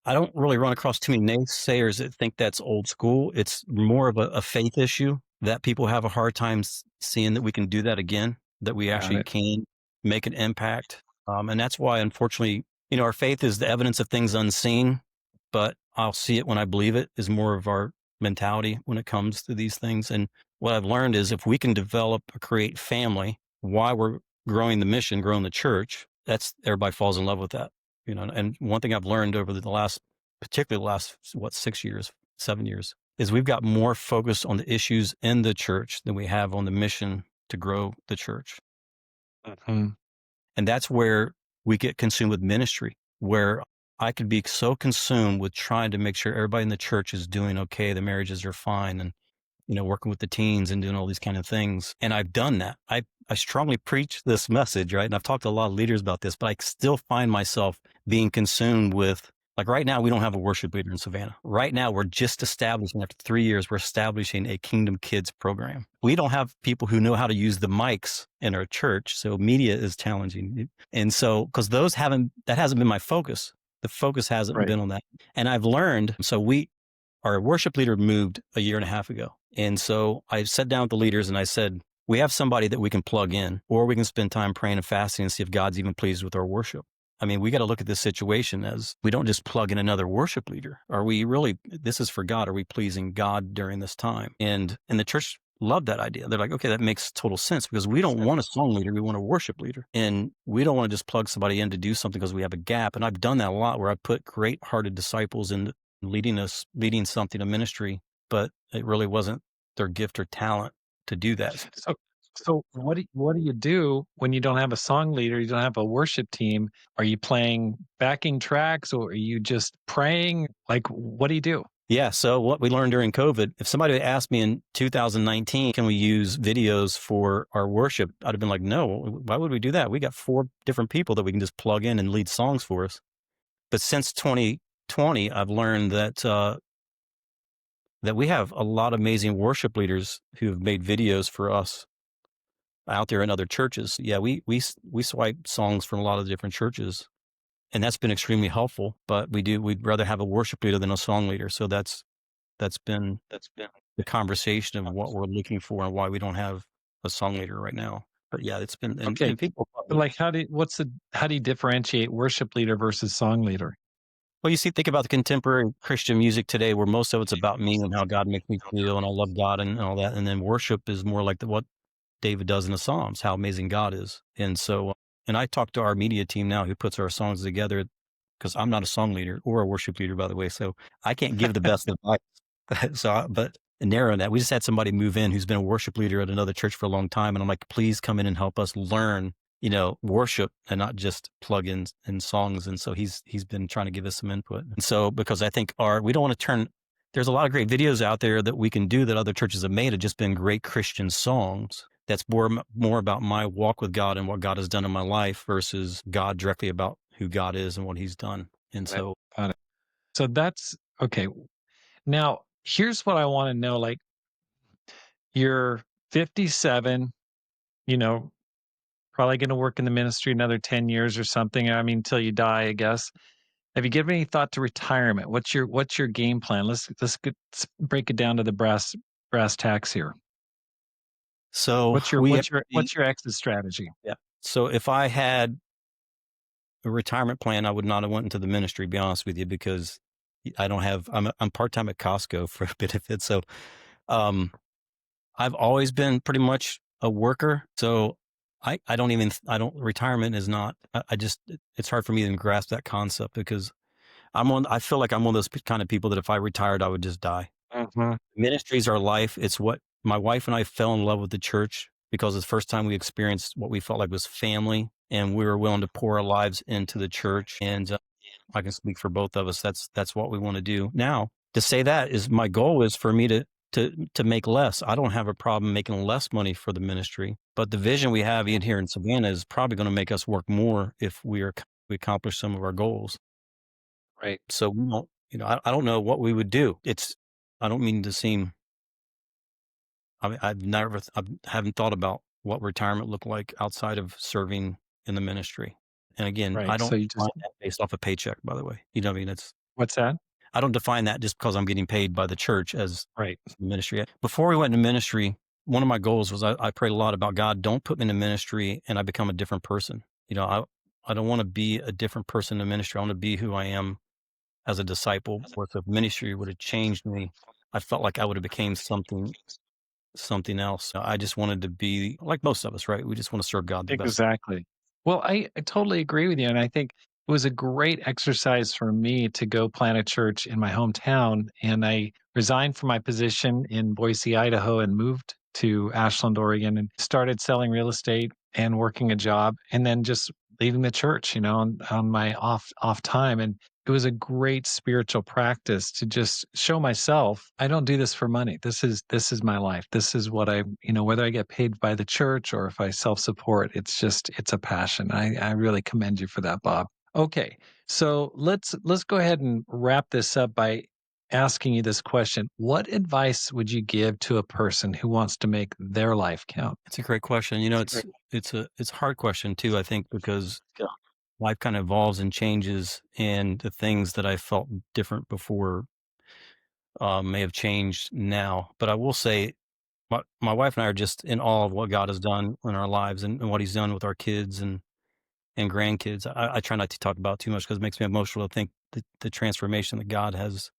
I don't really run across too many naysayers that think that's old school. It's more of a faith issue that people have a hard time seeing that we can do that again, that we Got actually it. can make an impact. And that's why, unfortunately, our faith is the evidence of things unseen, but I'll see it when I believe it is more of our mentality when it comes to these things. And what I've learned is if we can develop or create family while we're growing the mission, growing the church, that's everybody falls in love with that. And one thing I've learned over the last, particularly the last, 6 years, 7 years, is we've got more focus on the issues in the church than we have on the mission to grow the church. Mhm. And that's where we get consumed with ministry, where I could be so consumed with trying to make sure everybody in the church is doing okay, the marriages are fine, and working with the teens and doing all these kind of things. And I've done that. I strongly preach this message, right? And I've talked to a lot of leaders about this, but I still find myself being consumed with, like right now, we don't have a worship leader in Savannah. Right now, we're just establishing, after 3 years, we're establishing a Kingdom Kids program. We don't have people who know how to use the mics in our church. So media is challenging. And so, because that hasn't been my focus. The focus hasn't Right. been on that. And I've learned, our worship leader moved a year and a half ago. And so I sat down with the leaders and I said, we have somebody that we can plug in, or we can spend time praying and fasting and see if God's even pleased with our worship. I mean, we got to look at this situation as we don't just plug in another worship leader. Are we really, this is for God. Are we pleasing God during this time? And the church loved that idea. They're like, okay, that makes total sense because we don't want a song leader. We want a worship leader. And we don't want to just plug somebody in to do something because we have a gap. And I've done that a lot where I put great hearted disciples in leading something, a ministry, but it really wasn't their gift or talent to do that. So so what do you do when you don't have a song leader, you don't have a worship team? Are you playing backing tracks or are you just praying? Like, what do you do? Yeah. So what we learned during COVID, if somebody had asked me in 2019, can we use videos for our worship? I'd have been like, no, why would we do that? We got 4 different people that we can just plug in and lead songs for us. But since 2020, I've learned that we have a lot of amazing worship leaders who have made videos for us out there in other churches. Yeah, we swipe songs from a lot of different churches, and that's been extremely helpful. But we'd rather have a worship leader than a song leader. So that's been the conversation of what we're looking for and why we don't have a song leader right now. But yeah, it's been Okay. and people love But it. like how do you differentiate worship leader versus song leader? Well, think about the contemporary Christian music today, where most of it's about me and how God makes me feel, and I love God and all that. And then worship is more like what David does in the Psalms, how amazing God is. And so, and I talk to our media team now who puts our songs together because I'm not a song leader or a worship leader, by the way. So I can't give the best advice. But narrowing that, we just had somebody move in who's been a worship leader at another church for a long time. And I'm like, please come in and help us learn, worship and not just plugins and songs. And so he's been trying to give us some input. And so, because I think we don't want to turn, there's a lot of great videos out there that we can do that other churches have made. Have just been great Christian songs. That's more about my walk with God and what God has done in my life versus God directly about who God is and what he's done. And Got it. so, Got it. So that's okay. Now, here's what I want to know. Like, you're 57, you know, probably going to work in the ministry another 10 years or something. I mean, till you die, I guess. Have you given any thought to retirement? What's your game plan? Let's break it down to the brass tacks here. so What's your we what's your actually, what's your exit strategy? yeah. So if I had a retirement plan, I would not have went into the ministry, to be honest with you, because I don't have, I'm part-time at Costco for benefits. So, um, I've always been pretty much a worker. So retirement is not, I just, it's hard for me to grasp that concept because I feel like I'm one of those kind of people that if I retired, I would just die. Mhm. Ministry is our life. It's what my wife and I fell in love with the church because it's the first time we experienced what we felt like was family and we were willing to pour our lives into the church. And I can speak for both of us. That's what we want to do. Now, to say that is my goal is for me to make less. I don't have a problem making less money for the ministry, but the vision we have in here in Savannah is probably going to make us work more if we are we accomplish some of our goals. Right. So we won't, I don't know what we would do. I don't mean to seem, I mean, I haven't thought about what retirement looked like outside of serving in the ministry. And again, I Right. So don't you define just that based off a paycheck, by the way. You know what I mean? what's that? I don't define that just because I'm getting paid by the church as Right. ministry. Before we went into ministry, one of my goals was I prayed a lot about God, don't put me in a ministry and I become a different person. I don't want to be a different person in ministry. I want to be who I am as a disciple. Or if ministry would have changed me, I felt like I would have became something else. I just wanted to be like most of us, right? We just want to serve God the best. Exactly. Well, I totally agree with you, and I think it was a great exercise for me to go plant a church in my hometown, and I resigned from my position in Boise, Idaho, and moved to Ashland, Oregon, and started selling real estate and working a job, and then just leaving the church, on my off time, and it was a great spiritual practice to just show myself I don't do this for money. This is my life. This is what whether I get paid by the church or if I self-support, it's a passion. I really commend you for that, Bob. Okay. So let's go ahead and wrap this up by asking you this question. What advice would you give to a person who wants to make their life count? It's a great question. It's a hard question too, I think, because life kind of evolves and changes, and the things that I felt different before may have changed now. But I will say, my wife and I are just in awe of what God has done in our lives, and what He's done with our kids and grandkids. I try not to talk about too much because it makes me emotional to think the transformation that God has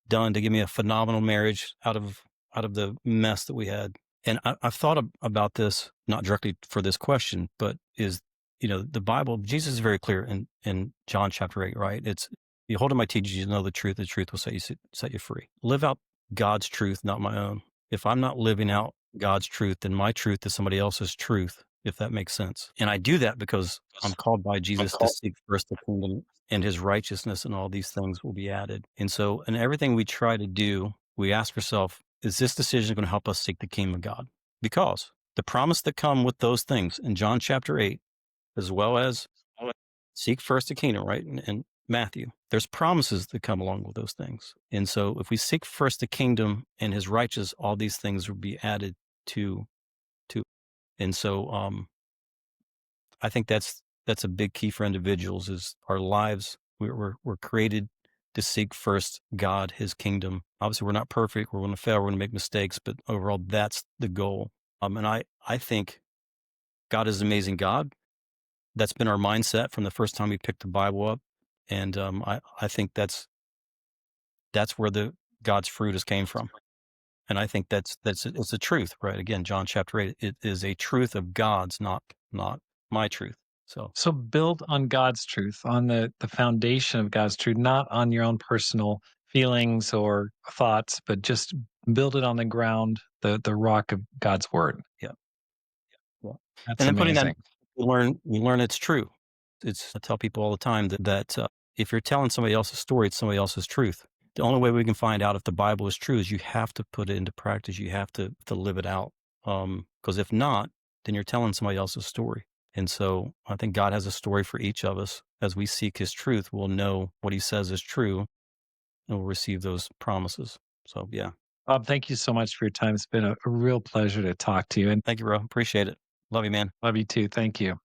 done to give me a phenomenal marriage out of the mess that we had. And I've thought about this not directly for this question, but the Bible. Jesus is very clear in John chapter 8, right? It's you hold to my teachings, you know the truth will set you free. Live out God's truth, not my own. If I'm not living out God's truth, then my truth is somebody else's truth, if that makes sense. And I do that because I'm called by Jesus to seek first the kingdom and His righteousness, and all these things will be added. And so, in everything we try to do, we ask ourselves, is this decision going to help us seek the kingdom of God? Because the promise that come with those things in John chapter 8, as well as seek first the kingdom, right? And Matthew, there's promises that come along with those things. And so if we seek first the kingdom and His righteousness, all these things will be added to. And so I think that's a big key for individuals is our lives. We're created to seek first God, His kingdom. Obviously, we're not perfect. We're going to fail. We're going to make mistakes, but overall, that's the goal. And I think God is an amazing God. That's been our mindset from the first time we picked the Bible up, and I think that's where the God's fruit has came from. And I think it's the truth, right? Again, John chapter 8, it is a truth of God's, not my truth. So So build on God's truth, on the foundation of God's truth, not on your own personal feelings or thoughts, but just build it on the ground, the rock of God's word. yeah, yeah. That's And then putting that, amazing. we learn it's true. I tell people all the time that if you're telling somebody else's story, it's somebody else's truth. The only way we can find out if the Bible is true is you have to put it into practice. You have to live it out. Because if not, then you're telling somebody else's story. And so I think God has a story for each of us. As we seek His truth, we'll know what He says is true, and we'll receive those promises. So yeah, Bob, thank you so much for your time. It's been a real pleasure to talk to you and thank you, bro. Appreciate it. Love you, man. love you too. Thank you.